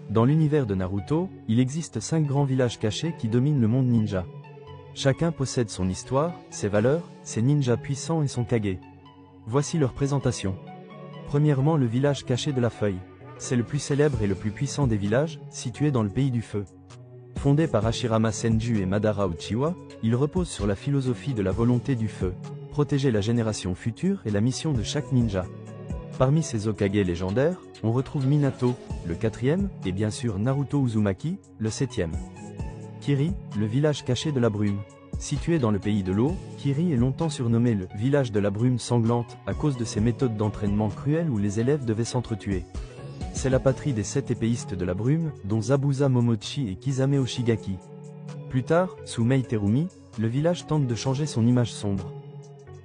Dans l'univers de Naruto, il existe 5 grands villages cachés qui dominent le monde ninja. Chacun possède son histoire, ses valeurs, ses ninjas puissants et son Kage. Voici leur présentation. Premièrement, le village caché de la Feuille. C'est le plus célèbre et le plus puissant des villages, situé dans le pays du feu. Fondé par Hashirama Senju et Madara Uchiwa, il repose sur la philosophie de la volonté du feu, protéger la génération future et la mission de chaque ninja. Parmi ces Hokage légendaires, on retrouve Minato, le 4e, et bien sûr Naruto Uzumaki, le 7e. Kiri, le village caché de la brume. Situé dans le pays de l'eau, Kiri est longtemps surnommé le village de la brume sanglante à cause de ses méthodes d'entraînement cruelles où les élèves devaient s'entretuer. C'est la patrie des 7 épéistes de la brume, dont Zabuza Momochi et Kisame Oshigaki. Plus tard, sous Mei Terumi, le village tente de changer son image sombre.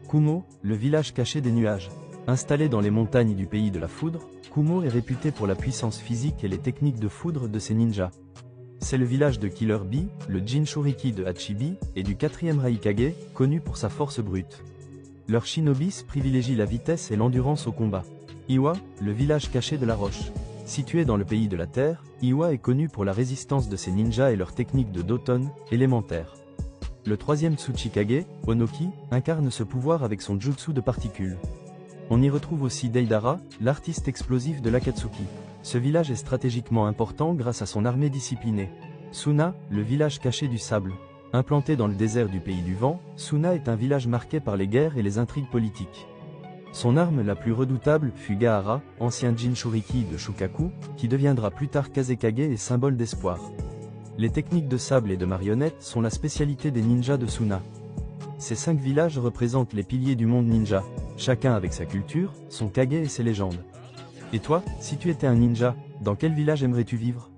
Kumo, le village caché des nuages. Installé dans les montagnes du pays de la foudre, Kumo est réputé pour la puissance physique et les techniques de foudre de ses ninjas. C'est le village de Killer Bee, le Jinchuriki de Hachibi, et du 4e Raikage, connu pour sa force brute. Leurs shinobis privilégient la vitesse et l'endurance au combat. Iwa, le village caché de la roche. Situé dans le pays de la terre, Iwa est connu pour la résistance de ses ninjas et leurs techniques de Doton, élémentaire. Le 3e Tsuchikage, Onoki, incarne ce pouvoir avec son jutsu de particules. On y retrouve aussi Deidara, l'artiste explosif de l'Akatsuki. Ce village est stratégiquement important grâce à son armée disciplinée. Suna, le village caché du sable. Implanté dans le désert du pays du vent, Suna est un village marqué par les guerres et les intrigues politiques. Son arme la plus redoutable fut Gaara, ancien Jinchuriki de Shukaku, qui deviendra plus tard Kazekage et symbole d'espoir. Les techniques de sable et de marionnettes sont la spécialité des ninjas de Suna. Ces 5 villages représentent les piliers du monde ninja, chacun avec sa culture, son Kage et ses légendes. Et toi, si tu étais un ninja, dans quel village aimerais-tu vivre ?